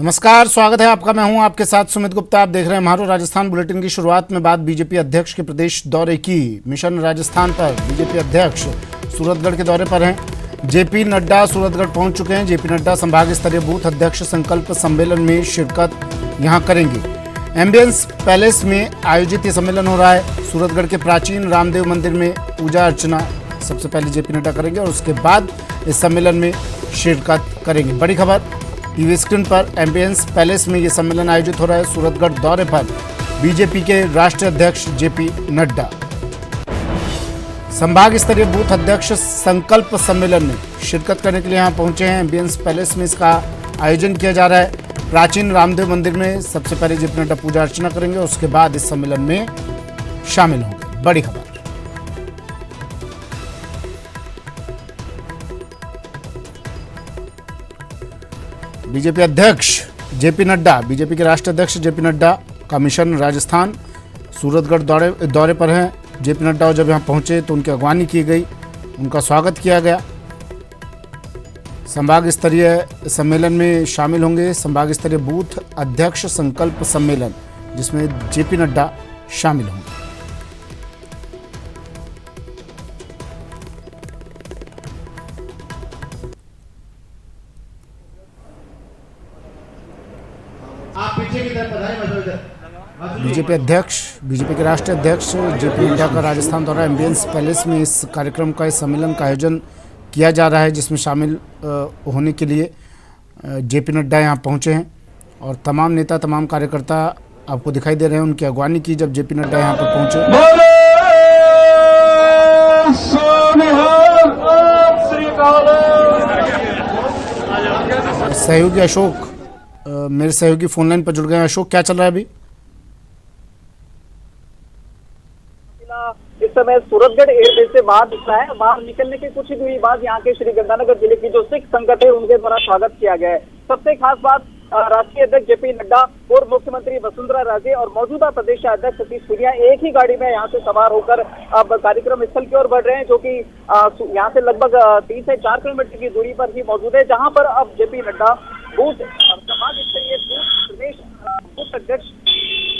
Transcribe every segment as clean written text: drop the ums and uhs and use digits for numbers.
नमस्कार, स्वागत है आपका। मैं हूं आपके साथ सुमित गुप्ता। आप देख रहे हैं महारो राजस्थान बुलेटिन की शुरुआत में बात बीजेपी अध्यक्ष के प्रदेश दौरे की। मिशन राजस्थान पर बीजेपी अध्यक्ष सूरतगढ़ के दौरे पर हैं। जेपी नड्डा सूरतगढ़ पहुंच चुके हैं। जेपी नड्डा संभाग स्तरीय बूथ अध्यक्ष संकल्प सम्मेलन में शिरकत यहां करेंगे। एम्बियंस पैलेस में आयोजित ये सम्मेलन हो रहा है। सूरतगढ़ के प्राचीन रामदेव मंदिर में पूजा अर्चना सबसे पहले जेपी नड्डा करेंगे और उसके बाद इस सम्मेलन में शिरकत करेंगे। बड़ी खबर टीवी स्क्रीन पर। एम्बियंस पैलेस में ये सम्मेलन आयोजित हो रहा है। सूरतगढ़ दौरे पर बीजेपी के राष्ट्रीय अध्यक्ष जेपी नड्डा संभाग स्तरीय बूथ अध्यक्ष संकल्प सम्मेलन में शिरकत करने के लिए यहाँ पहुंचे हैं। एम्बियंस पैलेस में इसका आयोजन किया जा रहा है। प्राचीन रामदेव मंदिर में सबसे पहले जेपी नड्डा पूजा अर्चना करेंगे, उसके बाद इस सम्मेलन में शामिल होंगे। बड़ी खबर। बीजेपी अध्यक्ष जेपी नड्डा, बीजेपी के राष्ट्रीय अध्यक्ष जेपी नड्डा का मिशन राजस्थान सूरतगढ़ दौरे पर हैं। जेपी नड्डा जब यहां पहुंचे तो उनकी अगवानी की गई, उनका स्वागत किया गया। संभाग स्तरीय सम्मेलन में शामिल होंगे संभाग स्तरीय बूथ अध्यक्ष संकल्प सम्मेलन, जिसमें जेपी नड्डा शामिल होंगे। बीजेपी अध्यक्ष, बीजेपी के राष्ट्रीय अध्यक्ष जेपी नड्डा का राजस्थान दौरा। एम्बियंस पैलेस में इस कार्यक्रम का, इस सम्मेलन का आयोजन किया जा रहा है, जिसमें शामिल होने के लिए जेपी नड्डा यहाँ पहुँचे हैं और तमाम नेता, तमाम कार्यकर्ता आपको दिखाई दे रहे हैं। उनकी अगवानी की जब जेपी नड्डा यहाँ पर पहुँचे। सहयोगी अशोक, मेरे सहयोगी फोन लाइन पर जुड़ गए हैं। अशोक, क्या चल रहा है अभी? इस समय सूरतगढ़ एयरबेस से बाहर निकला है। बाहर निकलने के कुछ ही दूरी बाद यहाँ के श्री गंगानगर जिले की जो सिख संगत है उनके द्वारा स्वागत किया गया है। सबसे खास बात, राष्ट्रीय अध्यक्ष जेपी नड्डा और मुख्यमंत्री वसुंधरा राजे और मौजूदा प्रदेश अध्यक्ष सतीश पूनिया एक ही गाड़ी में यहाँ से सवार होकर अब कार्यक्रम स्थल की ओर बढ़ रहे हैं, जो कि यहाँ से लगभग 3 से 4 किलोमीटर की दूरी पर ही मौजूद है, जहाँ पर अब जेपी नड्डा बूथ समाज स्तरीय प्रदेश बूथ अध्यक्ष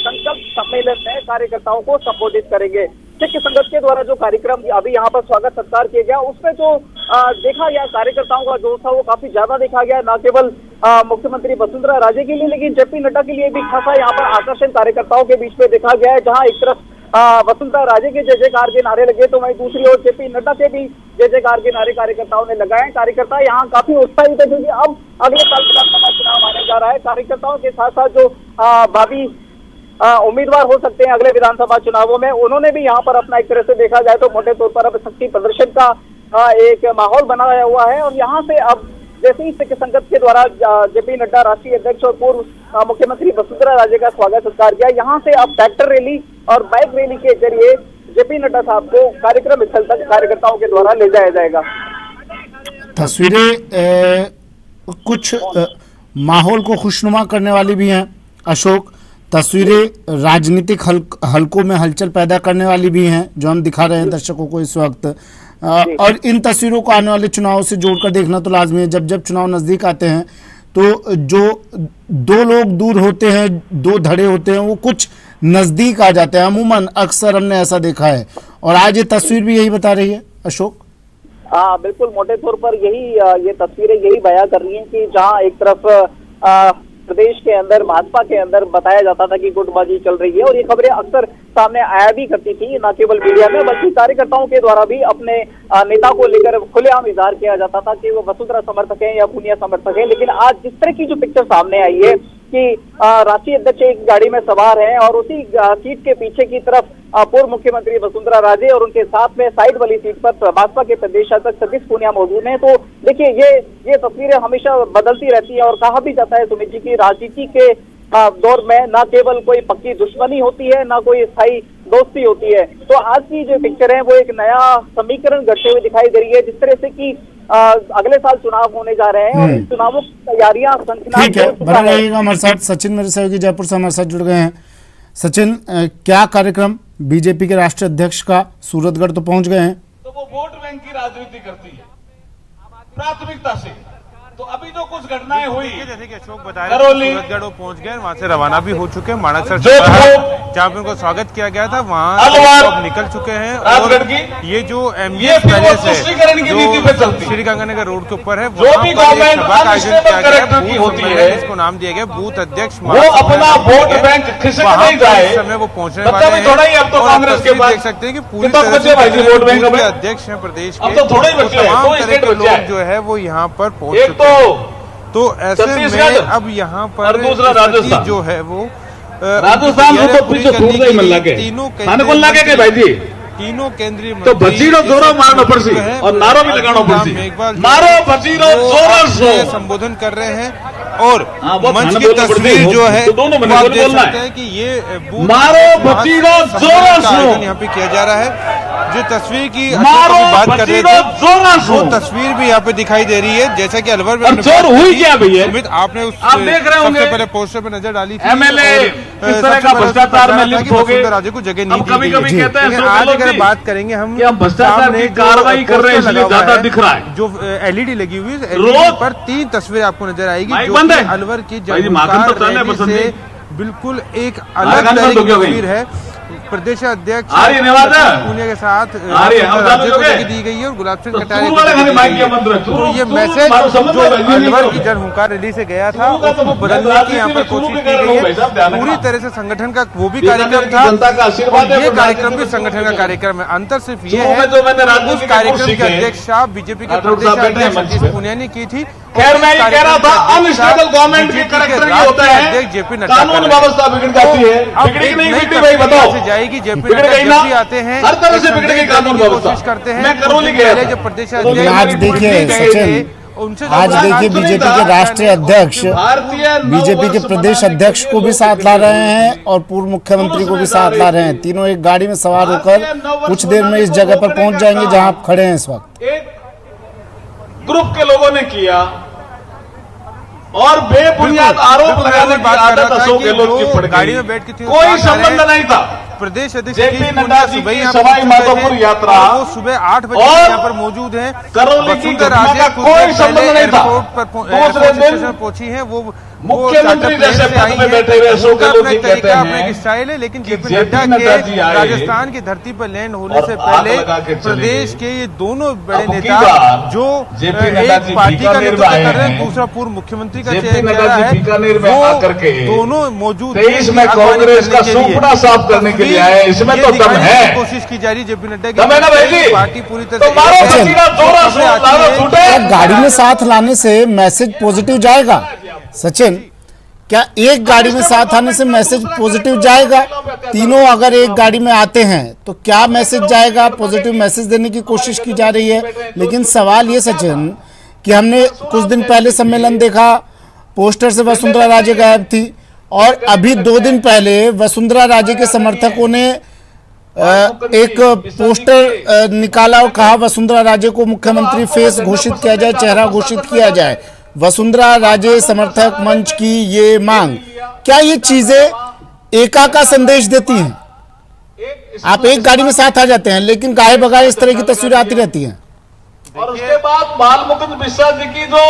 संकल्प सम्मेलन में कार्यकर्ताओं को संबोधित करेंगे। सिख संगत के द्वारा जो कार्यक्रम अभी यहाँ पर स्वागत सत्कार किया गया, उसमें जो देखा गया कार्यकर्ताओं का जोश था वो काफी ज्यादा देखा गया। न केवल मुख्यमंत्री वसुंधरा राजे के लिए, लेकिन जेपी नड्डा के लिए भी खासा यहाँ पर आकर्षण कार्यकर्ताओं के बीच में देखा गया है। जहाँ एक तरफ वसुंधरा राजे के जय जयकार के नारे लगे, तो वहीं दूसरी ओर जेपी नड्डा के भी जय जयकार के नारे कार्यकर्ताओं ने लगाए। कार्यकर्ता यहाँ काफी उत्साहित है, क्योंकि अब अगले साल विधानसभा चुनाव आने जा रहा है। कार्यकर्ताओं के साथ साथ जो भावी उम्मीदवार हो सकते हैं अगले विधानसभा चुनावों में, उन्होंने भी यहाँ पर अपना एक तरह से देखा जाए तो मोटे तौर पर अब शक्ति प्रदर्शन का एक माहौल बनाया हुआ है। और यहाँ से अब जैसे ही सिख संगत के द्वारा जेपी नड्डा राष्ट्रीय अध्यक्ष और पूर्व मुख्यमंत्री वसुंधरा राजे का स्वागत सत्कार किया, यहाँ से अब ट्रैक्टर रैली और बाइक रैली के जरिए जेपी नड्डा साहब को कार्यक्रम स्थल तक कार्यकर्ताओं के द्वारा ले जाया जाएगा। तस्वीरें कुछ माहौल को खुशनुमा करने वाली भी हैं अशोक। तस्वीरें राजनीतिक हलकों में हलचल पैदा करने वाली भी हैं, जो हम दिखा रहे हैं दर्शकों को इस वक्त। और इन तस्वीरों को आने वाले चुनाव से जोड़कर देखना तो लाजमी है। जब जब चुनाव नज़दीक आते हैं तो जो दो लोग दूर होते हैं, दो धड़े होते हैं, वो कुछ नज़दीक आ जाते हैं। अमूमन अक्सर हमने ऐसा देखा है, और आज ये तस्वीर भी यही बता रही है अशोक। हाँ, बिल्कुल मोटे तौर पर यही ये तस्वीरें यही बयां कर रही हैं कि जहाँ एक तरफ प्रदेश के अंदर भाजपा के अंदर बताया जाता था कि गुटबाजी चल रही है, और ये खबरें अक्सर सामने आया भी करती थी, न केवल मीडिया में बल्कि कार्यकर्ताओं के द्वारा भी अपने नेता को लेकर खुलेआम इजहार किया जाता था कि वो वसुंधरा समर्थक है या पूनिया समर्थक है। लेकिन आज जिस तरह की जो पिक्चर सामने आई है कि राष्ट्रीय अध्यक्ष एक गाड़ी में सवार हैं और उसी सीट के पीछे की तरफ पूर्व मुख्यमंत्री वसुंधरा राजे और उनके साथ में साइड वाली सीट पर भाजपा के प्रदेश अध्यक्ष सतीश पूनिया मौजूद हैं। तो देखिए, ये तस्वीरें हमेशा बदलती रहती है, और कहा भी जाता है सुमित जी की राजनीति के दौर में न केवल कोई पक्की दुश्मनी होती है, न कोई स्थायी दोस्ती होती है। तो आज की जो पिक्चर है वो एक नया समीकरण घटते हुए दिखाई दे रही है, जिस तरह से कि अगले साल चुनाव होने जा रहे हैं और इस चुनावों की तैयारियां ठीक है। बने रहिएगा हमारे साथ। सचिन मेरे सहयोगी जयपुर से हमारे साथ जुड़ गए हैं। सचिन, क्या कार्यक्रम बीजेपी के राष्ट्रीय अध्यक्ष का? सूरतगढ़ तो पहुंच गए हैं। तो वो वोट बैंक की राजनीति करती है प्राथमिकता से। तो अभी जो कुछ घटनाएं हुई, जैसे कि अशोक बता रहे करौली, सूरजगढ़ वो पहुंच गए, वहां से रवाना भी हो चुके हैं। मानक सर जोधपुर, जहाँ पे उनको स्वागत किया गया था वहां अलवर, अब निकल चुके हैं। और राजगढ़ की ये जो ये एमबीएस फिर वो पैलेस तुष्टीकरण की नीति पे है चलती जो है। श्री गंगानगर रोड के ऊपर है, जो वहां भी पर एक गवर्नमेंट सभा का आयोजन किया गया है। की बूथ होती सम्मेलन है, जिसको नाम दिया गया बूथ अध्यक्ष वो अपना वोट बैंक खिसक नहीं जाए, इस समय वो पहुंचने तब वाले तो थोड़ा ही अब तो और कांग्रेस के तस्वीर पास देख सकते हैं कि पूरी कितना तरह बचे से भाई जी वोट बैंक बूथ में? के अध्यक्ष हैं प्रदेश के, अब तो थोड़े ही बचे हैं, तमाम दो तरह स्टेट के बचे हैं। लोग जो है वो यहाँ पर पहुंच एक चुके हैं। तो ऐसे में छत्तीसगढ़ अब यहाँ पर और दूसरा स्थिति राजस्थान। जो है वो राजस्थान में तो पीछे छूट गई मल्ला के तीनों थाने को लगे के भाई जी तीनों केंद्रीय तो मंत्री बचीरो जोरो मारना पड़सी है और नारो भी लगाना पड़सी। मेघवाल मारो बचीरो वो जोरो अपने सो। संबोधन कर रहे हैं और हाँ, वो मंच थाने की बोलना पड़ती तस्वीर है, जो है तो दोनों वो मैंने आप बोल देख बोलना सकते है। हैं कि ये बूथ मारो महासम्मेलन बचीरो का जोरो सो। आयोजन यहाँ पे किया जा रहा है। जो तस्वीर की मारो अशोक अभी बात कर रहे बचीरो थे जोरो सो। वो तस्वीर भी यहाँ पे दिखाई दे रही है, जैसा कि अलवर में और हमने चोर बात हुई की। क्या भैया? सुमित, आपने उस आप देख रहे होंगे सबसे पहले पोस्टर पे नजर डाली थी MLA और, किस तरह सबसे का पहले भ्रष्टाचार में बताया था लिप्त कि हो गए। वसुंधरा राजे को जगह नहीं अब दी कभी गई कभी है। कहते हैं लेकिन अशोक आज गहलोत अगर जी बात करेंगे हम कि हम भ्रष्टाचार सामने की जो कार्रवाई कर रहे हैं, पोस्टर इसलिए लगा हुआ ज्यादा है, दिख रहा है। जो एलईडी लगी हुई है रोज LED पर 3 तस्वीरें आपको नजर आएगी माइक जो बंद कि है। अलवर की भाई जी, माखन तो जगमगार चल है, रैली बसंत से जी। बिल्कुल एक माखन अलग बंद तरह हो की गया भाई। तस्वीर है। प्रदेश अध्यक्ष आ रही है नवाज? पूनिया के साथ आ रही है, अब राज्य को चालू हो गए? जगह दी गई है और गुलाब सिंह तो कटारिया चूरू वाले को खाली जगह माइक दी किया गई मंत्र है। है। चूरू- तो ये चूरू मैसेज मारो समझ जो में भाई, ये नहीं अलवर करो। की जनहुंकार रैली से गया था चूरू का तो उसको बदलने राजनीति की यहाँ पर में चूरू कोशिश के की कारण गई हो भाई साहब, ध्यान है। पूरी रखना। तरह से संगठन का वो भी बीकानेर कार्यक्रम की था जनता का आशीर्वाद है, और ये पर कार्यक्रम भी राजनीति में संगठन का चूरू कार्यक्रम है। अंतर सिर्फ ये चूरू है में जो मैंने राजनीति उस के कार्यक्रम कुछ की सीखे हैं। अध्यक्षता बीजेपी के राठौर प्रदेश साहब बैठे हैं अध्यक्ष मंच सतीश पे। पूनिया ने की थी। खैर मैं ये कह रहा था अनस्टेबल गवर्नमेंट के करेक्टर ये होता है, अध्यक्ष जेपी नड्डा कानून व्यवस्था बिगड़ जाती है। बिगड़ी नहीं बिगड़ी भाई बताओ, से जाएगी जेपी बिगड़ नड्डा गई जब ना? भी आते हैं हर तरह से एक बिगड़ गई संदेश कानून देने की व्यवस्था। कोशिश करते हैं। मैं करौली कुछ गया पहले था। जब प्रदेश लेकिन अध्यक्ष आज देखिए गए सचिन, थे, उनसे आज जो देखिए बात बीजेपी सुनी के था, राष्ट्रीय अध्यक्ष भारतीय बीजेपी के प्रदेश अध्यक्ष को भी साथ ला रहे हैं और पूर्व मुख्यमंत्री को भी साथ ला रहे हैं। तीनों एक गाड़ी में सवार होकर कुछ देर में इस जगह पर पहुंच जाएंगे जहां आप खड़े हैं इस वक्त। एक ग्रुप के लोगों ने किया और बेबुनियाद आरोप लगाने की आदत अशोक गहलोत की पड़ गाड़ी गई। में बैठ के थी, कोई साथ आ रहे संबंध हैं। नहीं था। प्रदेश अध्यक्ष जेपी सतीश नड्डा पूनिया जी सुबह की यहाँ पर सवाई पहुंच गए माधोपुर थे यात्रा और वो सुबह 8 बजे और यहाँ पर मौजूद हैं। करौली की वसुंधरा घटना राजे का कुछ कोई देर संबंध पहले नहीं था। एयरपोर्ट पर दूसरे एयरपोर्ट दिन स्टेशन पहुंची हैं। वो मुख्यमंत्री चाचा जैसे प्लेन से पद आई में हैं। बैठे हुए अशोक उनका गहलोत अपना जी एक तरीका, कहते अपना हैं एक स्टाइल है, लेकिन कि जेपी जेपी नड्डा नड्डा जी के आए राजस्थान की धरती पर लैंड होने और से आग पहले लगा के चले प्रदेश गए। के ये दोनों बड़े अब की नेता बार जो जेपी नड्डा एक जी पार्टी का बीकानेर नेतृत्व में आए कर रहे हैं, हैं। दूसरा पूर्व मुख्यमंत्री का जेपी चेहरा नड्डा जी बीकानेर में वो आकर के दोनों मौजूद 23 थे में अगवानी कांग्रेस करने का के लिए। सुपड़ा साफ करने के लिए आए, इसमें ये तो दम दिखाने है। की कोशिश की जा रही है जेपी नड्डा की दम है ना भाई जी? पार्टी पूरी तरह तो से मारो एक है। बचीरा जोरा खबरें सो, आती लारो हैं छूटे। क्या गाड़ी में साथ लाने से मैसेज पॉजिटिव जाएगा? सचिन, क्या एक गाड़ी में साथ आने से मैसेज पॉजिटिव जाएगा? तीनों अगर एक गाड़ी में आते हैं तो क्या मैसेज जाएगा? पॉजिटिव मैसेज देने की कोशिश की जा रही है। लेकिन सवाल ये सचिन कि हमने कुछ दिन पहले सम्मेलन देखा, पोस्टर से वसुंधरा राजे गायब थी और अभी 2 दिन पहले वसुंधरा राजे के समर्थकों ने एक पोस्टर निकाला और कहा वसुंधरा राजे को मुख्यमंत्री फेस घोषित किया जाए, चेहरा घोषित किया जाए। वसुंधरा राजे समर्थक मंच की ये मांग, क्या ये चीजें एका का संदेश देती हैं? आप एक गाड़ी में साथ आ जाते हैं लेकिन गाये बगाए इस तरह की तस्वीरें आती रहती हैं। और उसके बाद बाल मुकुंद मिश्रा जी की जो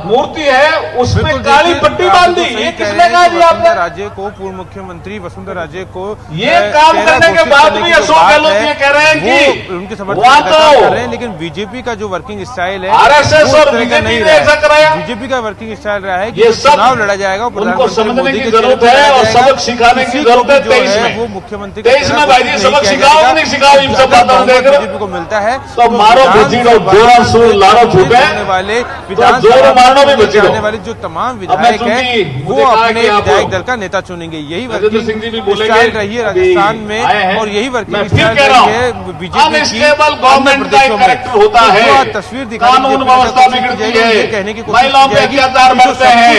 मूर्ति है उसमें बिल्कुल काली देखिए, पट्टी आप बांध दी। बिल्कुल सही ये कह किसने रहे हैं कहा कि जी आपने? वसुंधरा राजे को, पूर्व मुख्यमंत्री वसुंधरा राजे को ये काम चेहरा करने के घोषित बाद करने भी की जो अशोक बात गहलोत है, ये कह रहे हैं वो कि उनके समर्थक वहाँ लगातार तो कर रहे हैं, लेकिन बीजेपी का जो वर्किंग स्टाइल है RSS वो और इस तरह का BJP नहीं ने रहा ऐसा कराया। है। बीजेपी का वर्किंग स्टाइल रहा है कि ये सब चुनाव लड़ा जाएगा, उनको प्रधानमंत्री समझने मोदी की के जरूरत चेहरे है पर और लड़ा सबक जाएगा। सिखाने की किसी जरूरत को है। जो 23 में वो मुख्यमंत्री का 23 में चेहरा भाई जी घोषित सबक नहीं किया सिखाओ जाएगा। नहीं सिखाओ इन सब बातों को देख रहे बीजेपी को मिलता है तो मारो बचीरो जोरा सो लारो छूटे वाले तो जोर मारना भी बचीरो। आने वाले जो तमाम अब मैं विधायक चूंकि हैं वो मुझे कहा अपने कि आप विधायक दल का नेता चुनेंगे। यही राजेंद्र सिंह जी भी वर्किंग बोलेंगे, स्टाइल रही है राजस्थान अभी में आए हैं। और यही मैं वर्किंग फिर स्टाइल कह रहा रही है हूं, बीजेपी की अनस्टेबल गवर्नमेंट का एक कैरेक्टर होता है। तस्वीर कानून व्यवस्था बिगड़ती है, कहने की कोशिश महिलाओं पे अत्याचार बढ़ते हैं,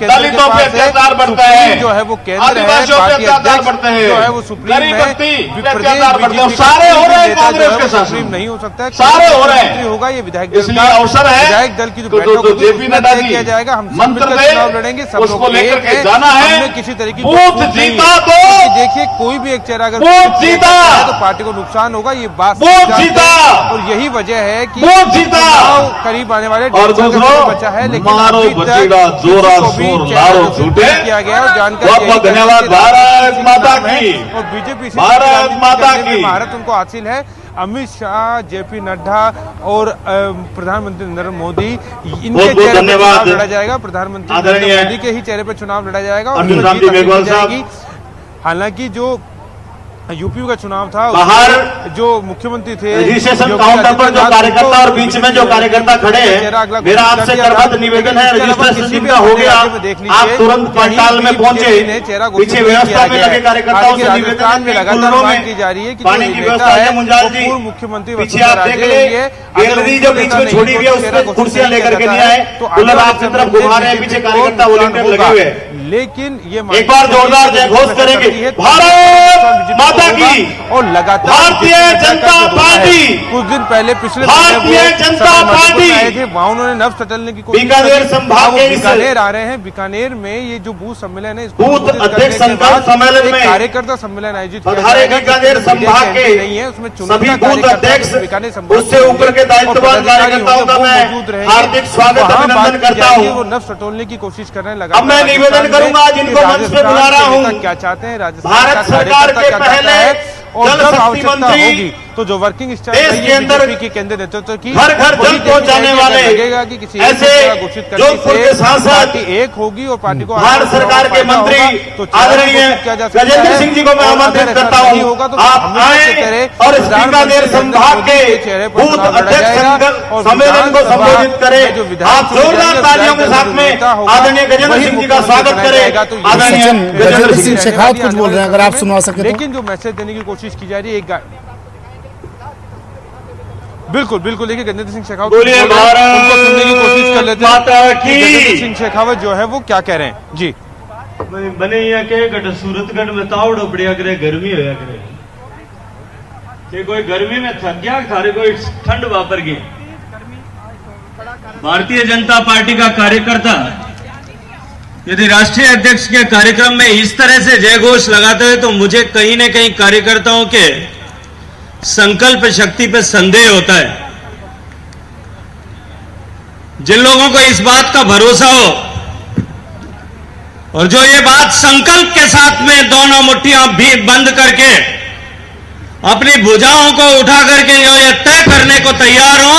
दलितों पे अत्याचार बढ़ता है, जो है वो केंद्र है, आदिवासियों पे पार्टी अत्याचार अध्यक्ष बढ़ते हैं, जो है वो सुप्रीम गरीब है, व्यक्ति पे प्रदेश अत्याचार बढ़ते हैं। बीजेपी का सारे हो रहे हैं नेता जो कांग्रेस है के वो शासन सुप्रीम में। नहीं हो सकता है, सारे हो रहे हैं। मंत्री होगा ये विधायक दल इसलिए का अवसर है विधायक दल की जो तो बैठक होगी जेपी नड्डा जी किया जाएगा। हम सब मंत्र मिलकर चुनाव लड़ेंगे, सब उसको लोग लेकर एक के हैं। जाना है। हमने किसी तरह की बूथ छूट नहीं जीता है। तो क्योंकि देखिए कोई भी एक चेहरा अगर बूथ जीता तो पार्टी को नुकसान होगा, ये बात बूथ जानते जीता हैं। और यही वजह है कि बूथ जीता चुनाव करीब आने वाले और 1.5 साल का दूसरों समय बचा है, लेकिन मारो अभी तक बचेगा जोरा किसी को भी शोर चेहरा लारो घोषित छूटे। नहीं किया गया और जानकारी बहुत बहुत यही है धन्यवाद। कि भारत माता नाम है की। और बीजेपी से भारत राजनीति माता करने में की। महारत उनको हासिल है। अमित शाह, जेपी नड्डा और प्रधानमंत्री नरेंद्र मोदी, इनके बहुत चेहरे पर धन्यवाद। चुनाव लड़ा जाएगा। प्रधानमंत्री आदरणीय नरेंद्र मोदी के ही चेहरे पर चुनाव लड़ा जाएगा और अनिल जो राम जीत जी हासिल की मेघवाल साहब। जाएगी। हालांकि जो यूपी का चुनाव था, बाहर जो मुख्यमंत्री थे रजिस्ट्रेशन योगी काउंटर पर जो आदित्यनाथ, कार्यकर्ता और उनको बीच में जो कार्यकर्ता खड़े हैं, मेरा आपसे करबद्ध निवेदन है, रजिस्ट्रेशन जिनका हो गया आप तुरंत पंडाल में पहुंचे। पीछे व्यवस्था में लगे कार्यकर्ताओं से निवेदन है कि कूलरों में पानी की व्यवस्था है। मुंजाल जी पूर्व मुख्यमंत्री पीछे आप देख ले, गैलरी जो बीच में छोड़ी हुई है उसमें कुर्सियां लेकर के नहीं आए, कूलर आपकी तरफ घुमा रहे हैं, पीछे कार्यकर्ता वॉलंटियर लगे हुए हैं। लेकिन ये एक बार जोरदार जय घोष करेंगे। भारत माता की और लगातार भारतीय जनता पार्टी, कुछ दिन पहले पिछले भारतीय जनता पार्टी आए थे, वहां उन्होंने नब्ज टटलने की कोशिश बीकानेर की। संभाग के इस बीकानेर आ रहे हैं। बीकानेर में ये जो बूथ सम्मेलन है, इसको बूथ संबोधित अध्यक्ष करने के संकल्प बाद सम्मेलन एक में कार्यकर्ता सम्मेलन आयोजित किया पधारे जाएगा। बीकानेर जिसमें मीडिया संभाग की एंट्री के नहीं है, उसमें सभी चुनिंदा बूथ कार्यकर्ता अध्यक्ष, बीकानेर संभाग उससे ऊपर के दायित्ववान कार्यकर्ताओं का मैं हार्दिक स्वागत अभिनंदन करता हूं। वो नब्ज टटोलने की कोशिश कर रहे हैं। लगातार अब मैं निवेदन करूंगा, जिनको मंच पे बुला रहा हूं, क्या चाहते हैं राजस्थान भारत का सरकार कार्यकर्ता के क्या चाहता पहले है और जल जब शक्ति आवश्यकता मंत्री होगी तो जो वर्किंग स्टाइल देश के अंदर बीजेपी के केंद्रीय नेतृत्व की घर घर वही जल देखी पहुंचाने जाएगी। वाले लगेगा कि किसी एक ऐसे दूसरा घोषित करने जोधपुर से के सांसद, पार्टी एक होगी और पार्टी को भारत सरकार के मंत्री आदरणीय गजेंद्र सिंह जी को मैं आमंत्रित करता हूं, आप आए और इस बीकानेर संभाग के बूथ अध्यक्ष सम्मेलन को संबोधित करें। आप जोरदार तालियों के साथ में आदरणीय गजेंद्र सिंह जी का स्वागत करें। आदरणीय गजेंद्र सिंह शेखावत कुछ बोल रहे हैं, अगर आप सुनवा सके तो। लेकिन जो मैसेज देने की कोशिश की जा रही है बिल्कुल बिल्कुल, देखिए गजेंद्र सिंह शेखावत बोलिए उनको सुनने की कोशिश कर लेते माता हैं की। कि गजेंद्र सिंह शेखावत जो है वो क्या कह रहे हैं। जी बने यहाँ के गट सूरतगढ़ में तावड़ो बढ़िया करे, गर्मी होया करे कि कोई गर्मी में थक गया, थारे कोई ठंड वापर गई। भारतीय जनता पार्टी का कार्यकर्ता यदि राष्ट्रीय अध्यक्ष के कार्यक्रम में इस तरह से जय घोष लगाते हैं तो मुझे कहीं न कहीं कार्यकर्ताओं के संकल्प शक्ति पर संदेह होता है। जिन लोगों को इस बात का भरोसा हो और जो ये बात संकल्प के साथ में दोनों मुट्ठियां भी बंद करके अपनी भुजाओं को उठा करके जो ये तय करने को तैयार हो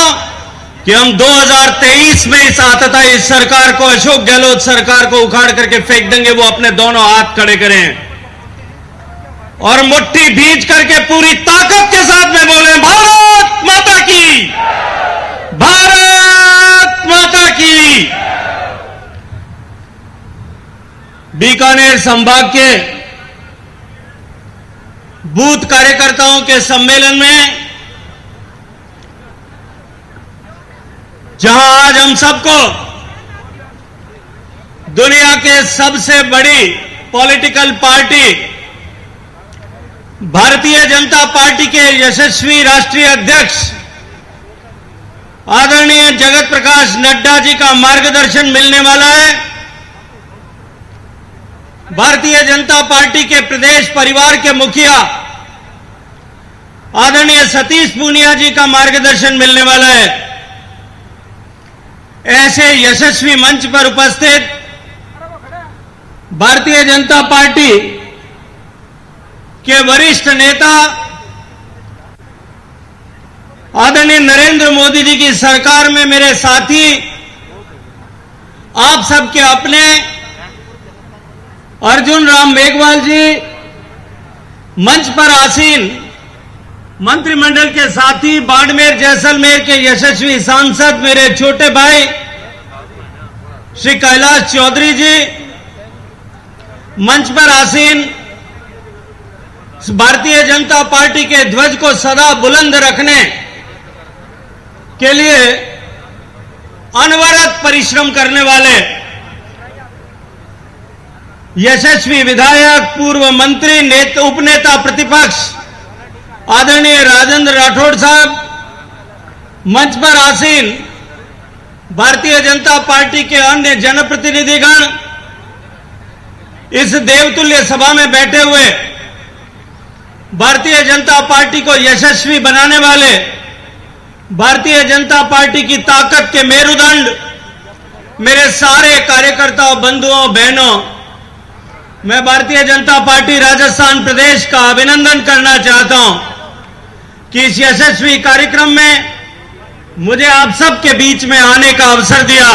कि हम 2023 में इस आतताई इस सरकार को, अशोक गहलोत सरकार को उखाड़ करके फेंक देंगे, वो अपने दोनों हाथ खड़े करें और मुट्ठी भींच करके पूरी ताकत के साथ में बोले भारत माता की, भारत माता की। बीकानेर संभाग के बूथ कार्यकर्ताओं के सम्मेलन में जहां आज हम सबको दुनिया के सबसे बड़ी political party Bharatiya Janata party के यशस्वी राष्ट्रीय अध्यक्ष आदरणीय जगत प्रकाश नड्डा जी का मार्गदर्शन मिलने वाला है, भारतीय जनता पार्टी के प्रदेश परिवार के मुखिया आदरणीय सतीश पूनिया जी का मार्गदर्शन मिलने वाला है। ऐसे यशस्वी मंच पर उपस्थित भारतीय जनता पार्टी के वरिष्ठ नेता आदरणीय नरेंद्र मोदी जी की सरकार में मेरे साथी, आप सबके अपने अर्जुन राम मेघवाल जी, मंच पर आसीन मंत्रिमंडल के साथी, बाड़मेर जैसलमेर के यशस्वी सांसद मेरे छोटे भाई श्री कैलाश चौधरी जी, मंच पर आसीन भारतीय जनता पार्टी के ध्वज को सदा बुलंद रखने के लिए अनवरत परिश्रम करने वाले यशस्वी विधायक, पूर्व मंत्री, उपनेता प्रतिपक्ष आदरणीय राजेंद्र राठौड़ साहब, मंच पर आसीन भारतीय जनता पार्टी के अन्य जनप्रतिनिधिगण इस देवतुल्य सभा में बैठे हुए भारतीय जनता पार्टी को यशस्वी बनाने वाले, भारतीय जनता पार्टी की ताकत के मेरुदंड मेरे सारे कार्यकर्ताओं, बंधुओं, बहनों, मैं भारतीय जनता पार्टी राजस्थान प्रदेश का अभिनंदन करना चाहता हूं कि इस यशस्वी कार्यक्रम में मुझे आप सबके बीच में आने का अवसर दिया,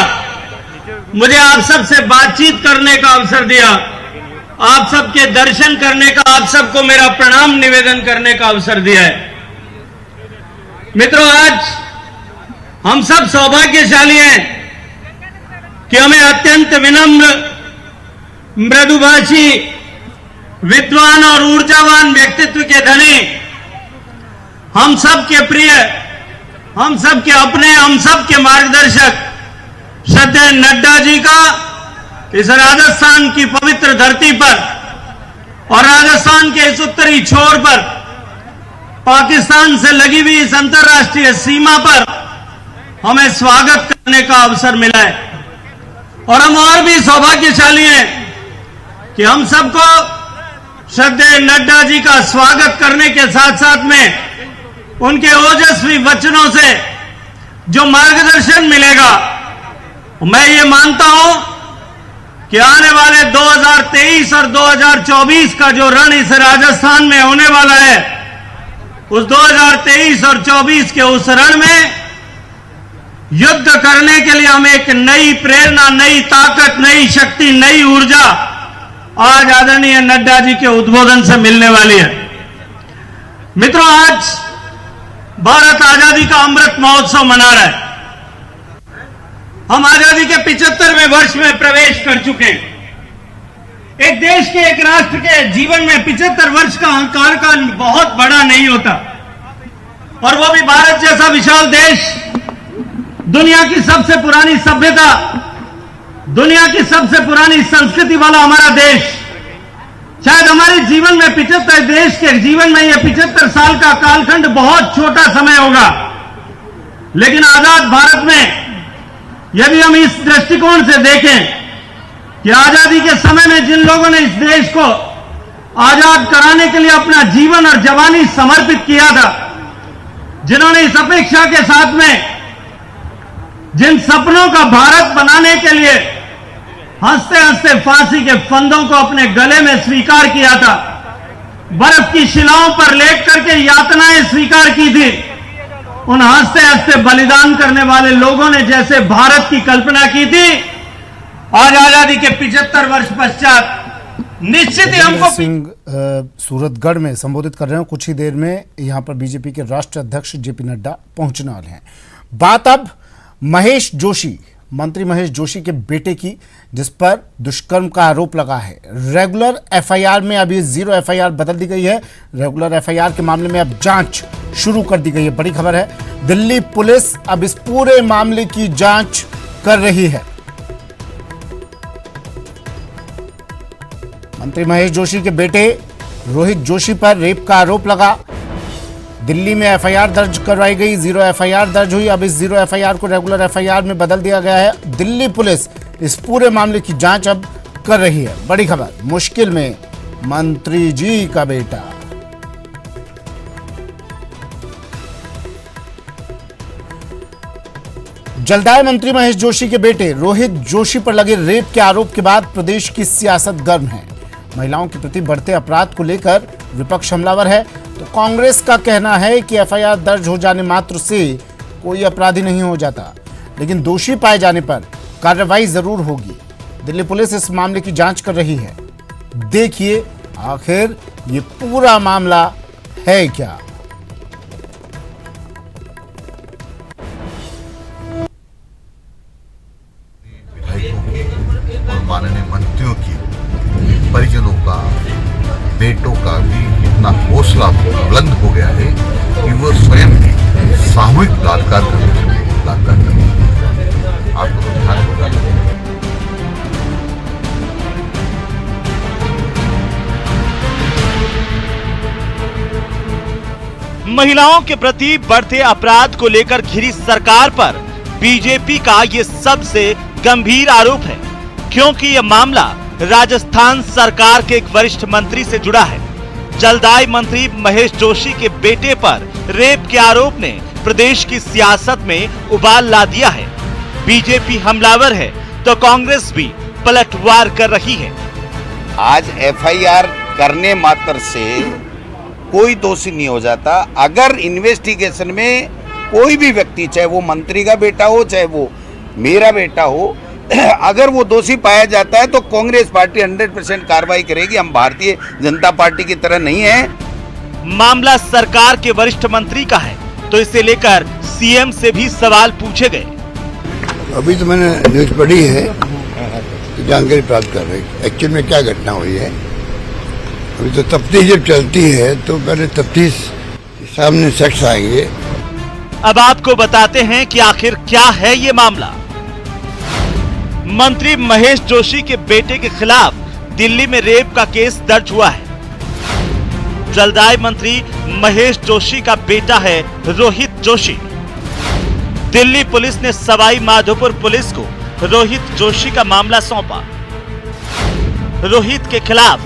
मुझे आप सबसे बातचीत करने का अवसर दिया, आप सबके दर्शन करने का, आप सबको मेरा प्रणाम निवेदन करने का अवसर दिया है। मित्रों, आज हम सब सौभाग्यशाली हैं कि हमें अत्यंत विनम्र, मृदुभाषी, विद्वान और ऊर्जावान व्यक्तित्व के धनी, हम सबके प्रिय, हम सबके अपने, हम सबके मार्गदर्शक श्रद्धेय नड्डा जी का इस राजस्थान की पवित्र धरती पर और राजस्थान के इस उत्तरी छोर पर पाकिस्तान से लगी हुई इस अंतर्राष्ट्रीय सीमा पर हमें स्वागत करने का अवसर मिला है। और हम और भी सौभाग्यशाली हैं कि हम सबको श्रद्धेय नड्डा जी का स्वागत करने के साथ साथ में उनके ओजस्वी वचनों से जो मार्गदर्शन मिलेगा, मैं ये मानता हूं कि आने वाले 2023 और 2024 का जो रण इस राजस्थान में होने वाला है, उस 2023 और 24 के उस रण में युद्ध करने के लिए हमें एक नई प्रेरणा, नई ताकत, नई शक्ति, नई ऊर्जा आज आदरणीय नड्डा जी के उद्बोधन से मिलने वाली है। मित्रों, आज भारत आजादी का अमृत महोत्सव मना रहा है। हम आजादी के 75वें वर्ष में प्रवेश कर चुके हैं। एक देश के, एक राष्ट्र के जीवन में 75 वर्ष का कार्यकाल बहुत बड़ा नहीं होता, और वो भी भारत जैसा विशाल देश, दुनिया की सबसे पुरानी सभ्यता, दुनिया की सबसे पुरानी संस्कृति वाला हमारा देश। शायद हमारे जीवन में 75 देश के जीवन में यह 75 साल का कालखंड बहुत छोटा समय होगा, लेकिन आजाद भारत में यदि हम इस दृष्टिकोण से देखें कि आजादी के समय में जिन लोगों ने इस देश को आजाद कराने के लिए अपना जीवन और जवानी समर्पित किया था, जिन्होंने इस अपेक्षा के साथ में जिन सपनों का भारत बनाने के लिए हंसते हंसते फांसी के फंदों को अपने गले में स्वीकार किया था, बर्फ की शिलाओं पर लेट करके यातनाएं स्वीकार की थी, उन हंसते हंसते बलिदान करने वाले लोगों ने जैसे भारत की कल्पना की थी, आज आजादी के 75 वर्ष पश्चात निश्चित ही हमको सिंह सूरतगढ़ में संबोधित कर रहे हैं। कुछ ही देर में यहां पर बीजेपी के राष्ट्रीय अध्यक्ष जेपी नड्डा पहुंचने वाले हैं। बात अब महेश जोशी, मंत्री महेश जोशी के बेटे की, जिस पर दुष्कर्म का आरोप लगा है। रेगुलर एफआईआर में अभी 0 एफआईआर बदल दी गई है। रेगुलर एफआईआर के मामले में अब जांच शुरू कर दी गई है। बड़ी खबर है, दिल्ली पुलिस अब इस पूरे मामले की जांच कर रही है। मंत्री महेश जोशी के बेटे रोहित जोशी पर रेप का आरोप लगा। दिल्ली में एफआईआर दर्ज करवाई गई, 0 एफआईआर दर्ज हुई। अब इस 0 एफआईआर को रेगुलर एफआईआर में बदल दिया गया है। दिल्ली पुलिस इस पूरे मामले की जांच अब कर रही है। बड़ी खबर, मुश्किल में मंत्री जी का बेटा। जलदाय मंत्री महेश जोशी के बेटे रोहित जोशी पर लगे रेप के आरोप के बाद प्रदेश की सियासत गर्म है। महिलाओं के प्रति बढ़ते अपराध को लेकर विपक्ष हमलावर है, तो कांग्रेस का कहना है कि एफआईआर दर्ज हो जाने मात्र से कोई अपराधी नहीं हो जाता, लेकिन दोषी पाए जाने पर कार्रवाई जरूर होगी। दिल्ली पुलिस इस मामले की जांच कर रही है। देखिए आखिर ये पूरा मामला है क्या। और माननीय मंत्रियों की, परिजनों का, बेटों का भी इतना हौसला बुलंद हो गया है कि वो स्वयं भी सामूहिक बलात्कार करते हैं। आपको तो ध्यान होगा। महिलाओं के प्रति बढ़ते अपराध को लेकर घिरी सरकार पर बीजेपी का ये सबसे गंभीर आरोप है, क्योंकि यह मामला राजस्थान सरकार के एक वरिष्ठ मंत्री से जुड़ा है। जलदाय मंत्री महेश जोशी के बेटे पर रेप के आरोप ने प्रदेश की सियासत में उबाल ला दिया है। बीजेपी हमलावर है तो कांग्रेस भी पलटवार कर रही है। आज एफआईआर करने मात्र से कोई दोषी नहीं हो जाता। अगर इन्वेस्टिगेशन में कोई भी व्यक्ति, चाहे वो मंत्री का बेटा हो, चाहे वो मेरा बेटा हो, अगर वो दोषी पाया जाता है तो कांग्रेस पार्टी 100% कार्रवाई करेगी। हम भारतीय जनता पार्टी की तरह नहीं है। मामला सरकार के वरिष्ठ मंत्री का है तो इसे लेकर सीएम से भी सवाल पूछे गए। अभी तो मैंने न्यूज पढ़ी है, तो जानकारी प्राप्त कर रही एक्चुअल में क्या घटना हुई है। अभी तो तफ्तीश जब चलती है तो पहले तफ्तीश सामने शख्स आएंगे। अब आपको बताते हैं कि आखिर क्या है ये मामला। मंत्री महेश जोशी के बेटे के खिलाफ दिल्ली में रेप का केस दर्ज हुआ है। जलदाय मंत्री महेश जोशी का बेटा है रोहित जोशी। दिल्ली पुलिस ने सवाई माधोपुर पुलिस को रोहित जोशी का मामला सौंपा। रोहित के खिलाफ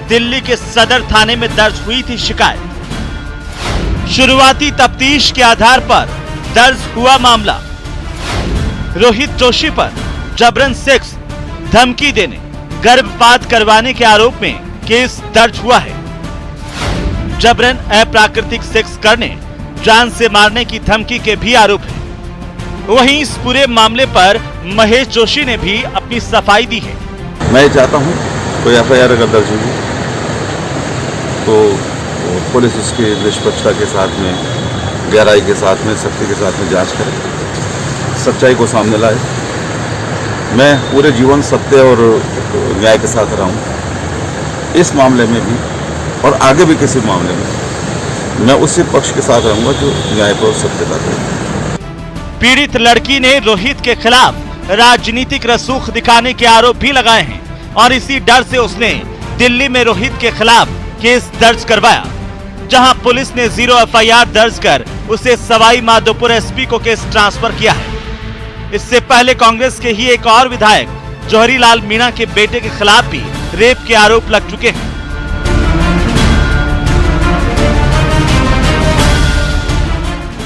दिल्ली के सदर थाने में दर्ज हुई थी शिकायत। शुरुआती तफ्तीश के आधार पर दर्ज हुआ मामला। रोहित जोशी पर जबरन सेक्स, धमकी देने, गर्भपात करवाने के आरोप में केस दर्ज हुआ है। जबरन अप्राकृतिक सेक्स करने, जान से मारने की धमकी के भी आरोप है। वहीं इस पूरे मामले पर महेश जोशी ने भी अपनी सफाई दी है। मैं चाहता हूं कोई एफआईआर अगर दर्ज होगी तो पुलिस इसकी निष्पक्षता के साथ में, गहराई के साथ में, सख्ती के साथ में जांच करे, सच्चाई को सामने लाए। मैं पूरे जीवन सत्य और न्याय के साथ रहा हूं। इस मामले में भी और आगे भी किसी मामले में मैं उसी पक्ष के साथ रहूंगा जो न्याय पर सत्यता करे। पीड़ित लड़की ने रोहित के खिलाफ राजनीतिक रसूख दिखाने के आरोप भी लगाए हैं और इसी डर से उसने दिल्ली में रोहित के खिलाफ केस दर्ज करवाया, जहां पुलिस ने 0 एफआईआर दर्ज कर उसे सवाई माधोपुर एसपी को केस ट्रांसफर किया है। इससे पहले कांग्रेस के ही एक और विधायक जौहरी लाल मीणा के बेटे के खिलाफ भी रेप के आरोप लग चुके हैं।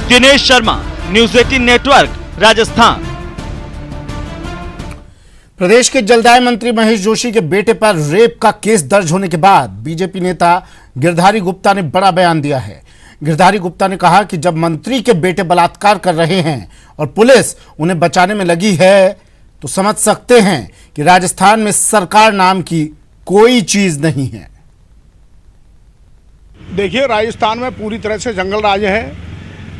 Dinesh Sharma, news 18 network, Rajasthan. प्रदेश के जलदाय मंत्री महेश जोशी के बेटे पर रेप का केस दर्ज होने के बाद बीजेपी नेता गिरधारी गुप्ता ने बड़ा बयान दिया है। गिरधारी गुप्ता ने कहा कि जब मंत्री के बेटे बलात्कार कर रहे हैं और पुलिस उन्हें बचाने में लगी है तो समझ सकते हैं कि राजस्थान में सरकार नाम की कोई चीज नहीं है। देखिए, राजस्थान में पूरी तरह से जंगल राज है।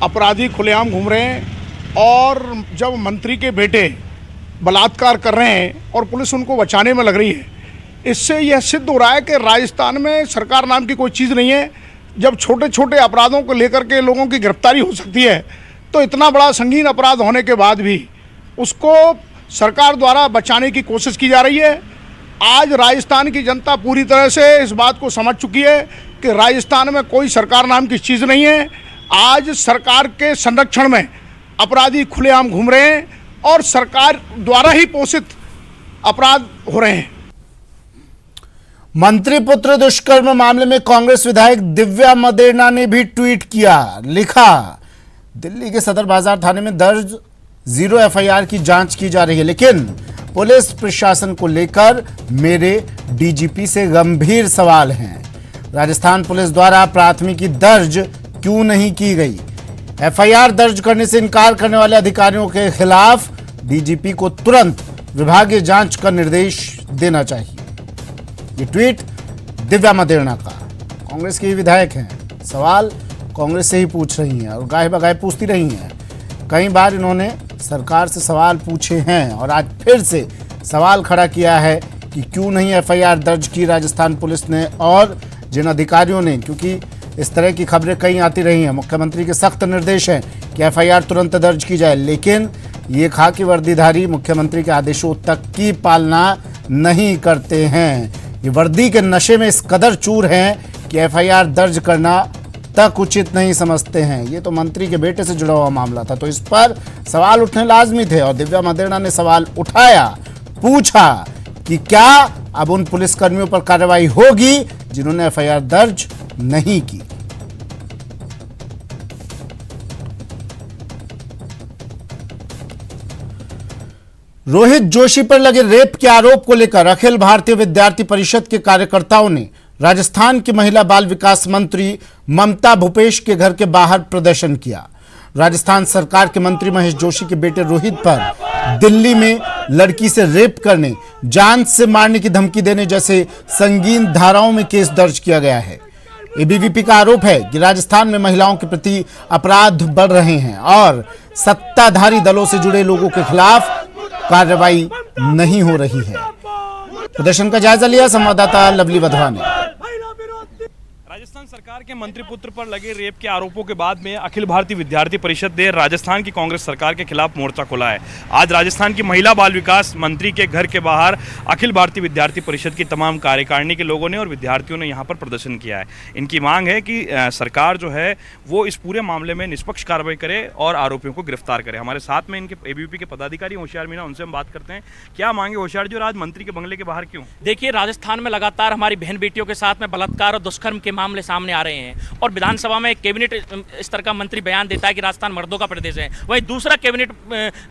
अपराधी खुलेआम घूम रहे हैं और जब मंत्री के बेटे बलात्कार कर रहे हैं और पुलिस उनको बचाने में लग रही है, इससे यह सिद्ध हो रहा है कि राजस्थान में सरकार नाम की कोई चीज़ नहीं है। जब छोटे छोटे अपराधों को लेकर के लोगों की गिरफ्तारी हो सकती है तो इतना बड़ा संगीन अपराध होने के बाद भी उसको सरकार द्वारा बचाने की कोशिश की जा रही है। आज राजस्थान की जनता पूरी तरह से इस बात को समझ चुकी है कि राजस्थान में कोई सरकार नाम की चीज़ नहीं है। आज सरकार के संरक्षण में अपराधी खुलेआम घूम रहे हैं और सरकार द्वारा ही पोषित अपराध हो रहे हैं। मंत्री पुत्र दुष्कर्म मामले में कांग्रेस विधायक दिव्या मदेरणा ने भी ट्वीट किया। लिखा, दिल्ली के सदर बाजार थाने में दर्ज 0 एफआईआर की जांच की जा रही है, लेकिन पुलिस प्रशासन को लेकर मेरे डीजीपी से गंभीर सवाल हैं। राजस्थान पुलिस द्वारा प्राथमिकी दर्ज क्यों नहीं की गई? एफआईआर दर्ज करने से इनकार करने वाले अधिकारियों के खिलाफ डीजीपी को तुरंत विभागीय जांच का निर्देश देना चाहिए। ये ट्वीट दिव्या मदेरणा का। कांग्रेस के ही विधायक हैं, सवाल कांग्रेस से ही पूछ रही हैं और गाहे बगाहे पूछती रही हैं। कई बार इन्होंने सरकार से सवाल पूछे हैं और आज फिर से सवाल खड़ा किया है कि क्यों नहीं एफआईआर दर्ज की राजस्थान पुलिस ने और जिन अधिकारियों ने, क्योंकि इस तरह की खबरें कई आती रही हैं। मुख्यमंत्री के सख्त निर्देश हैं कि एफआईआर तुरंत दर्ज की जाए, लेकिन ये खाकी वर्दीधारी मुख्यमंत्री के आदेशों तक की पालना नहीं करते हैं। ये वर्दी के नशे में इस कदर चूर हैं कि एफआईआर दर्ज करना तक उचित नहीं समझते हैं। ये तो मंत्री के बेटे से जुड़ा हुआ मामला था, तो इस पर सवाल उठने लाजमी थे और दिव्या मदेरणा ने सवाल उठाया, पूछा कि क्या अब उन पुलिसकर्मियों पर कार्रवाई होगी जिन्होंने एफआईआर दर्ज नहीं की। रोहित जोशी पर लगे रेप के आरोप को लेकर अखिल भारतीय विद्यार्थी परिषद के कार्यकर्ताओं ने राजस्थान की महिला बाल विकास मंत्री ममता भूपेश के घर के बाहर प्रदर्शन किया। राजस्थान सरकार के मंत्री महेश जोशी के बेटे रोहित पर दिल्ली में लड़की से रेप करने, जान से मारने की धमकी देने जैसे संगीन धाराओं में केस दर्ज किया गया है। एबीवीपी का आरोप है कि राजस्थान में महिलाओं के प्रति अपराध बढ़ रहे हैं और सत्ताधारी दलों से जुड़े लोगों के खिलाफ कार्रवाई नहीं हो रही है। प्रदर्शन का जायजा लिया संवाददाता लवली वधवा ने। राजस्थान सरकार के मंत्री पुत्र पर लगे रेप के आरोपों के बाद में अखिल भारतीय विद्यार्थी परिषद ने राजस्थान की कांग्रेस सरकार के खिलाफ मोर्चा खोला है। आज राजस्थान की महिला बाल विकास मंत्री के घर के बाहर अखिल भारतीय विद्यार्थी परिषद की तमाम कार्यकारिणी के लोगों ने और विद्यार्थियों ने यहां पर प्रदर्शन किया है। इनकी मांग है कि सरकार जो है वो इस पूरे मामले में निष्पक्ष कार्रवाई करे और आरोपियों को गिरफ्तार करे। हमारे साथ में इनके एबीवीपी के पदाधिकारी होशियार मीणा, उनसे हम बात करते हैं। क्या मांगे होशियार जी, और आज मंत्री के बंगले के बाहर क्यों? देखिए, राजस्थान में लगातार हमारी बहन बेटियों के साथ में बलात्कार और दुष्कर्म के मामले सामने आ रहे हैं और विधानसभा में कैबिनेट स्तर का मंत्री बयान देता है कि राजस्थान मर्दों का प्रदेश है, वहीं दूसरा कैबिनेट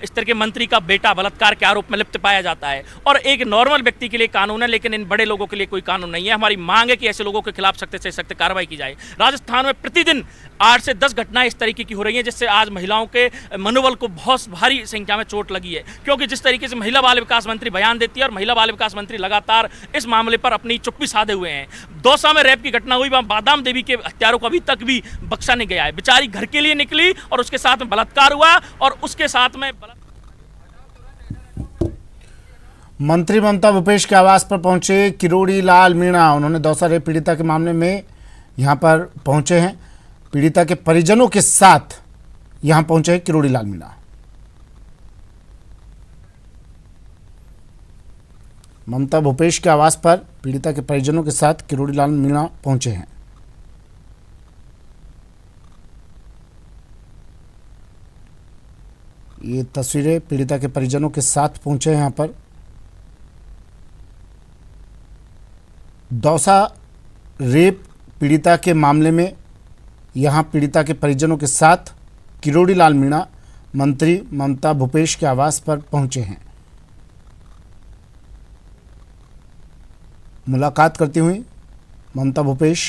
स्तर के मंत्री का बेटा बलात्कार के आरोप में लिप्त पाया जाता है। और एक नॉर्मल व्यक्ति के लिए कानून है, लेकिन इन बड़े लोगों के लिए कोई कानून नहीं है। हमारी मांग है कि ऐसे लोगों के खिलाफ सख्त से सख्त कार्रवाई की जाए। राजस्थान में प्रतिदिन 8 से 10 घटनाएं इस तरीके की हो रही हैं जिससे आज महिलाओं के मनोबल को बहुत भारी संख्या में चोट लगी है, क्योंकि जिस तरीके से महिला बाल विकास मंत्री बयान देती है और महिला बाल विकास मंत्री लगातार इस मामले पर अपनी चुप्पी साधे हुए हैं। दौसा में रेप की घटना हुई, वहां बादाम देवी के हत्यारों को अभी तक भी बख्शा नहीं गया है। बेचारी घर के लिए निकली और उसके साथ में बलात्कार हुआ और उसके साथ में मंत्री ममता भूपेश के आवास पर पहुंचे किरोड़ी लाल मीणा। उन्होंने दौसा रेप पीड़िता के मामले में यहां पर पहुंचे हैं, पीड़िता के परिजनों के साथ यहां पहुंचे हैं किरोड़ी लाल मीणा। ममता भूपेश के आवास पर पीड़िता के परिजनों के साथ किरोड़ी लाल मीणा पहुंचे हैं। ये तस्वीरें पीड़िता के परिजनों के साथ पहुंचे हैं। यहाँ पर दौसा रेप पीड़िता के मामले में यहाँ पीड़िता के परिजनों के साथ किरोड़ी लाल मीणा मंत्री ममता भूपेश के आवास पर पहुंचे हैं। मुलाकात करती हुई ममता भूपेश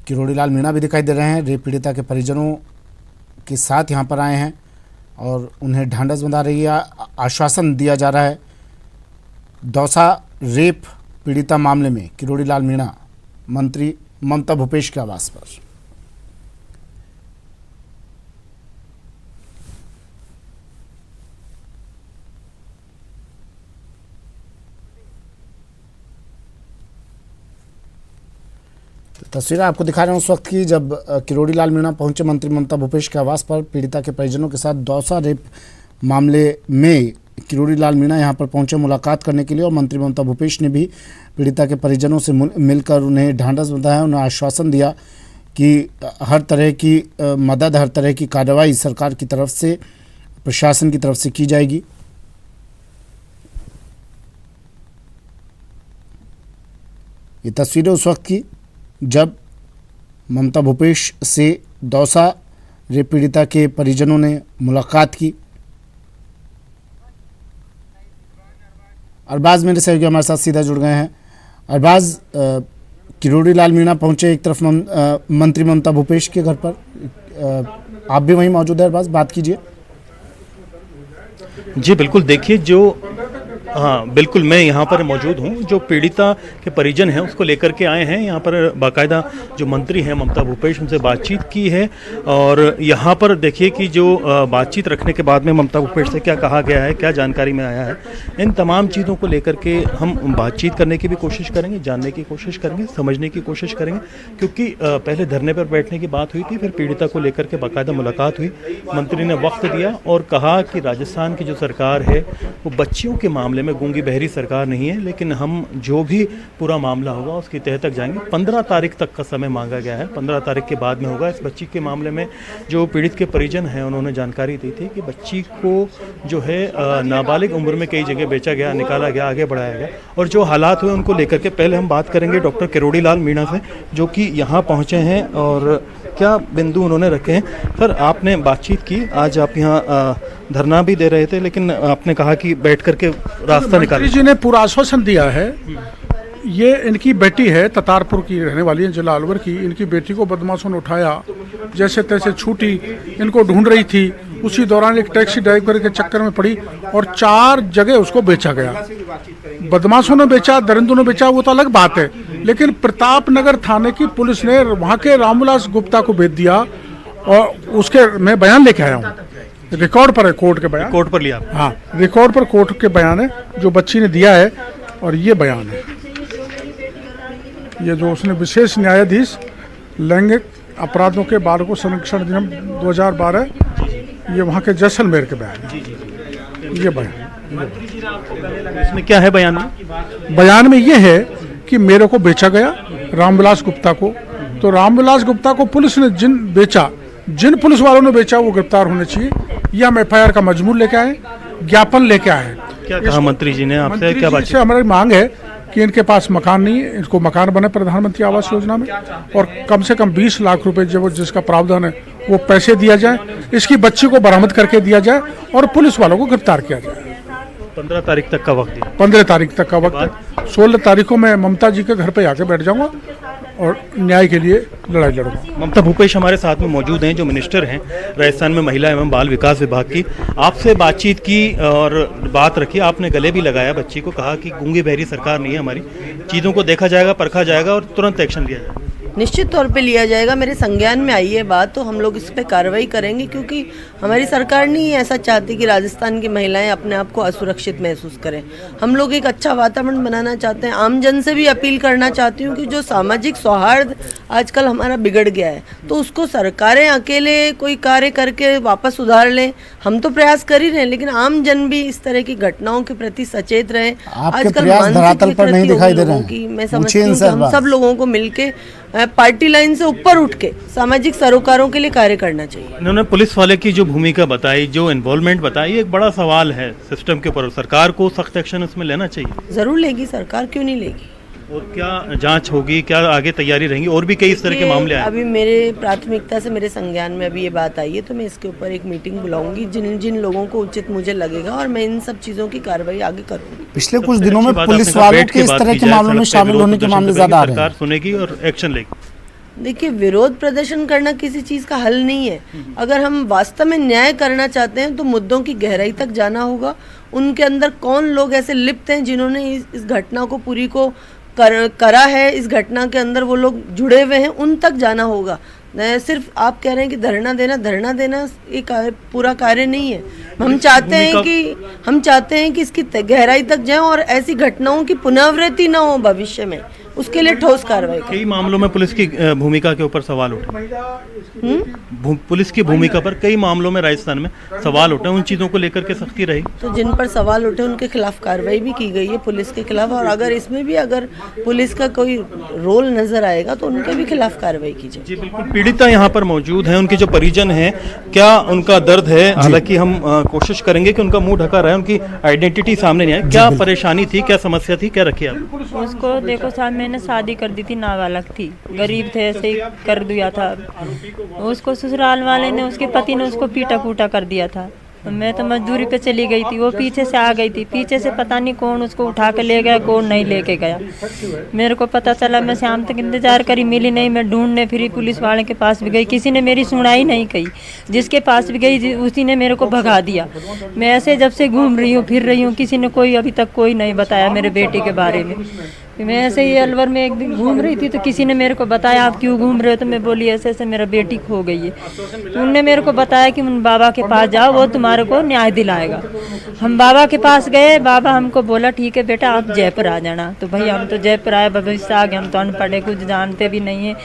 किरोड़ी लाल मीणा भी दिखाई दे रहे हैं। रेप पीड़िता के परिजनों के साथ यहाँ पर आए हैं और उन्हें ढांढस बंधा रही है, आश्वासन दिया जा रहा है। दौसा रेप पीड़िता मामले में किरोड़ी लाल मीणा मंत्री ममता भूपेश के आवास पर। तस्वीरें आपको दिखा रहे हैं उस वक्त की जब किरोड़ी लाल मीणा पहुंचे मंत्री ममता भूपेश के आवास पर पीड़िता के परिजनों के साथ। दौसा रेप मामले में किरोड़ी लाल मीणा यहां पर पहुंचे मुलाकात करने के लिए और मंत्री ममता भूपेश ने भी पीड़िता के परिजनों से मिलकर उन्हें ढांढस बंधाया, उन्हें आश्वासन दिया कि हर तरह की मदद, हर तरह की कार्रवाई सरकार की तरफ से, प्रशासन की तरफ से की जाएगी। ये तस्वीरें उस वक्त की जब ममता भूपेश से दौसा रेप पीड़िता के परिजनों ने मुलाकात की। अरबाज मेरे सहयोगी हमारे साथ सीधा जुड़ गए हैं। अरबाज, किरोड़ी लाल मीणा पहुंचे एक तरफ मंत्री ममता भूपेश के घर पर, आप भी वहीं मौजूद है। अरबाज, बात कीजिए। जी बिल्कुल, देखिए हाँ बिल्कुल, मैं यहाँ पर मौजूद हूँ। जो पीड़िता के परिजन हैं उसको लेकर के आए हैं यहाँ पर। बाकायदा जो मंत्री हैं ममता भूपेश, उनसे बातचीत की है और यहाँ पर देखिए कि जो बातचीत रखने के बाद में ममता भूपेश से क्या कहा गया है, क्या जानकारी में आया है, इन तमाम चीज़ों को लेकर के हम बातचीत करने की भी कोशिश करेंगे, जानने की कोशिश करेंगे, समझने की कोशिश करेंगे। क्योंकि पहले धरने पर बैठने की बात हुई थी, फिर पीड़िता को लेकर के बाकायदा मुलाकात हुई। मंत्री ने वक्त दिया और कहा कि राजस्थान की जो सरकार है वो बच्चियों के मामले मामले में गूंगी बहरी सरकार नहीं है, लेकिन हम जो भी पूरा मामला होगा उसकी तह तक जाएंगे। 15 तारीख तक का समय मांगा गया है, 15 तारीख के बाद में होगा। इस बच्ची के मामले में जो पीड़ित के परिजन हैं उन्होंने जानकारी दी थी कि बच्ची को जो है नाबालिग उम्र में कई जगह बेचा गया, निकाला गया, आगे बढ़ाया गया, और जो हालात हुए उनको लेकर के पहले हम बात करेंगे डॉक्टर किरोड़ी लाल मीणा से, जो कि यहाँ पहुँचे हैं और क्या बिंदु उन्होंने रखे हैं। सर, आपने बातचीत की, आज आप यहाँ धरना भी दे रहे थे, लेकिन आपने कहा कि बैठ करके रास्ता निकाला। मंत्री जी ने पूरा आश्वासन दिया है। ये इनकी बेटी है, ततारपुर की रहने वाली है, जिला अलवर की। इनकी बेटी को बदमाशों ने उठाया, जैसे तैसे छूटी, इनको ढूंढ रही थी। उसी दौरान एक टैक्सी ड्राइवर के चक्कर में पड़ी और 4 जगह उसको बेचा गया। बदमाशों ने बेचा, दरिंदों ने बेचा, वो तो अलग बात है, लेकिन प्रताप नगर थाने की पुलिस ने वहाँ के रामविलास गुप्ता को भेज दिया और उसके मैं बयान लेके आया हूँ। रिकॉर्ड पर है कोर्ट के बयान, रिकॉर्ड पर लिया। हाँ, रिकॉर्ड पर कोर्ट के बयान है जो बच्ची ने दिया है, और ये बयान है, ये जो उसने विशेष न्यायाधीश लैंगिक अपराधों के बालकों संरक्षण अधिनियम 2012, ये वहाँ के जैसलमेर के बयान है। ये बयान इसमें क्या है बयान में? बयान में ये है कि मेरे को बेचा गया रामविलास गुप्ता को, तो रामविलास गुप्ता को पुलिस ने जिन बेचा, जिन पुलिस वालों ने बेचा वो गिरफ्तार होने चाहिए। ये हम FIR का मजमूर लेके आए, ज्ञापन लेके आए। क्या कहा मंत्री जी ने आपसे? क्या बात? हमारी मांग है कि इनके पास मकान नहीं है, इनको मकान बने प्रधानमंत्री आवास योजना में, और कम से कम 20 लाख रुपए जो जिसका प्रावधान है वो पैसे दिया जाए, इसकी बच्ची को बरामद करके दिया जाए और पुलिस वालों को गिरफ्तार किया जाए। 15 तारीख तक का वक्त दिया। 15 तारीख तक का वक्त। 16 तारीख को मैं ममता जी के घर पे आके बैठ जाऊंगा और न्याय के लिए लड़ाई लड़ूंगा। ममता भूपेश हमारे साथ में मौजूद हैं, जो मिनिस्टर हैं राजस्थान में महिला एवं बाल विकास विभाग की। आपसे बातचीत की और बात रखी, आपने गले भी लगाया बच्ची को, कहा कि गूंगी बहरी सरकार नहीं है हमारी, चीज़ों को देखा जाएगा, परखा जाएगा और तुरंत एक्शन लिया जाएगा। निश्चित तौर पे लिया जाएगा। मेरे संज्ञान में आई है बात, तो हम लोग इस पे कार्रवाई करेंगे, क्योंकि हमारी सरकार नहीं ऐसा चाहती कि राजस्थान की महिलाएं अपने आप को असुरक्षित महसूस करें। हम लोग एक अच्छा वातावरण बनाना चाहते हैं। आम जन से भी अपील करना चाहती हूँ कि जो सामाजिक सौहार्द आजकल हमारा बिगड़ गया है, तो उसको सरकारें अकेले कोई कार्य करके वापस सुधार लें। हम तो प्रयास कर ही रहे हैं, लेकिन आम जन भी इस तरह की घटनाओं के प्रति सचेत रहे। आजकल मानसिक पर नहीं दिखाई दे रहे हैं कि मैं समझती हूँ कि हम सब लोगों को मिलके पार्टी लाइन से ऊपर उठ के सामाजिक सरोकारों के लिए कार्य करना चाहिए। इन्होंने पुलिस वाले की जो भूमिका बताई, जो इन्वॉल्वमेंट बताई, एक बड़ा सवाल है सिस्टम के ऊपर। सरकार को सख्त एक्शन उसमें लेना चाहिए। जरूर लेगी सरकार, क्यों नहीं लेगी। और क्या जांच होगी, क्या आगे तैयारी रहेंगी? और भी कई इस तरह के मामले आए। अभी मेरे प्राथमिकता से मेरे संज्ञान में अभी ये बात आई है, तो मैं इसके ऊपर एक मीटिंग बुलाऊंगी, जिन जिन लोगों को उचित मुझे लगेगा, और मैं इन सब चीजों की कार्रवाई आगे करूंगी। पिछले कुछ दिनों में पुलिस वालों के इस तरह के मामलों में शामिल होने के मामले ज्यादा आ रहे हैं। सरकार सुनेगी और एक्शन लेगी। देखिए, विरोध प्रदर्शन करना किसी चीज़ का हल नहीं है। अगर हम वास्तव में न्याय करना चाहते हैं तो मुद्दों की गहराई तक जाना होगा। उनके अंदर कौन लोग ऐसे लिप्त हैं जिन्होंने इस घटना को पूरी को करा है, इस घटना के अंदर वो लोग जुड़े हुए हैं, उन तक जाना होगा। सिर्फ आप कह रहे हैं कि धरना देना एक पूरा कार्य नहीं है। हम चाहते हैं कि इसकी गहराई तक जाएं और ऐसी घटनाओं की पुनरावृत्ति न हो भविष्य में, उसके लिए ठोस कार्रवाई करें। कई मामलों में पुलिस की भूमिका के ऊपर सवाल उठे। पुलिस की भूमिका पर कई मामलों में राजस्थान में सवाल उठे, उन चीज़ों को लेकर के सख्ती रहेगी। तो जिन पर सवाल उठे उनके खिलाफ कार्रवाई भी की गई है पुलिस के खिलाफ, और अगर इसमें भी अगर पुलिस का कोई रोल नजर आएगा तो उनके भी खिलाफ कार्रवाई की जाए। जी बिल्कुल। पीड़िता यहाँ पर मौजूद हैं, उनके जो परिजन हैं, क्या उनका दर्द है? हालांकि हम कोशिश करेंगे कि उनका मुंह ढका रहे, उनकी आइडेंटिटी सामने नहीं आए। क्या परेशानी थी, क्या समस्या थी, क्या रखी आप? उसको देखो साहब, मैंने शादी कर दी थी, नाबालग थी, गरीब थे, ऐसे ही कर दिया था। उसको ससुराल वाले ने, उसके पति ने उसको पीटा कूटा कर दिया था। मैं तो मजदूरी पे चली गई थी, वो पीछे से आ गई थी, पीछे से पता नहीं कौन उसको उठा के ले गया, कौन नहीं लेके गया। मेरे को पता चला, मैं शाम तक इंतजार करी, मिली नहीं, मैं ढूंढने फिरी, पुलिस वाले के पास भी गई, किसी ने मेरी सुनाई नहीं की। जिसके पास भी गई उसी ने मेरे को भगा दिया। मैं ऐसे जब से घूम रही हूँ, फिर रही हूँ, किसी ने कोई अभी तक कोई नहीं बताया मेरे बेटे के बारे में। मैं ऐसे ही अलवर में एक दिन घूम रही थी, तो किसी ने मेरे को बताया, आप क्यों घूम रहे हो? तो मैं बोली ऐसे ऐसे मेरा बेटी खो गई है। तो उनने मेरे को बताया कि उन बाबा के पास जाओ, वो तुम्हारे को न्याय दिलाएगा। हम बाबा के पास गए, बाबा हमको बोला ठीक है बेटा आप जयपुर आ जाना। तो भाई हम तो जयपुर आए, भविष्य आ गए, हम तो अनपढ़े, कुछ जानते भी नहीं है।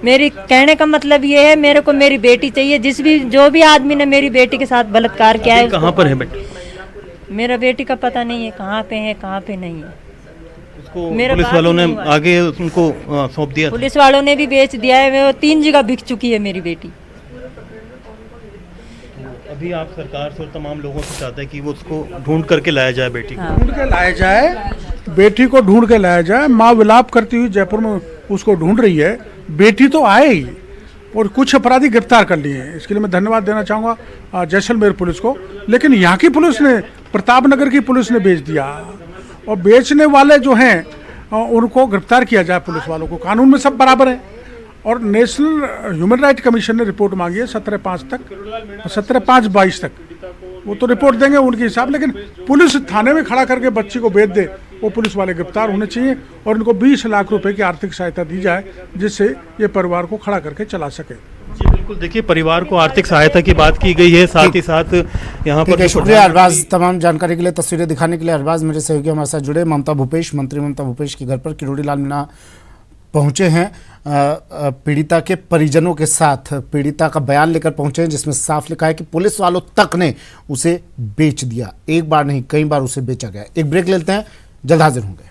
मेरी कहने का मतलब ये है, मेरे को मेरी बेटी चाहिए। जो भी आदमी ने मेरी बेटी के साथ बलात्कार किया है। कहाँ पर है बेटी? मेरा बेटी का पता नहीं है कहाँ पे है कहाँ पे नहीं है। उसको मेरा पुलिस बात वालों ही ने नहीं हुआ। आगे उनको सौंप दिया था। पुलिस वालों ने भी बेच दिया है, वो 3 जगह बिक चुकी है मेरी बेटी। अभी आप सरकार से और तमाम लोगों से चाहते हैं कि वो उसको ढूंढ करके लाया जाए बेटी को। ढूंढ के लाया जाए, बेटी को ढूंढ के लाया जाए। माँ विलाप करती हुई जयपुर में उसको ढूंढ रही है, बेटी तो आए ही और कुछ अपराधी गिरफ्तार कर लिए हैं। इसके लिए मैं धन्यवाद देना चाहूँगा जैसलमेर पुलिस को। लेकिन यहाँ की पुलिस ने, प्रतापनगर की पुलिस ने बेच दिया, और बेचने वाले जो हैं उनको गिरफ्तार किया जाए। पुलिस वालों को कानून में सब बराबर है। और नेशनल ह्यूमन राइट कमीशन ने रिपोर्ट मांगी है 17/5 तक, 17/5/22 तक वो तो रिपोर्ट देंगे उनके हिसाब। लेकिन पुलिस थाने में खड़ा करके बच्ची को बेच दे, वो पुलिस वाले गिरफ्तार होने चाहिए और इनको 20 लाख रुपए की आर्थिक सहायता दी जाए, जिससे ये परिवार को खड़ा करके चला सके। जी बिल्कुल, देखिए परिवार को आर्थिक सहायता की बात की गई है, साथ ही साथ यहाँ पर शुक्रिया अरबाज तमाम जानकारी के लिए, तस्वीरें दिखाने के लिए। अरबाज मेरे सहयोगी हमारे साथ जुड़े। ममता भूपेश, मंत्री ममता भूपेश के घर पर किरोड़ी लाल मीणा पहुंचे हैं, पीड़िता के परिजनों के साथ पीड़िता का बयान लेकर पहुंचे हैं, जिसमें साफ लिखा है कि पुलिस वालों तक ने उसे बेच दिया। एक बार नहीं, कई बार उसे बेचा गया। एक ब्रेक लेते हैं, जल्द हाजिर होंगे।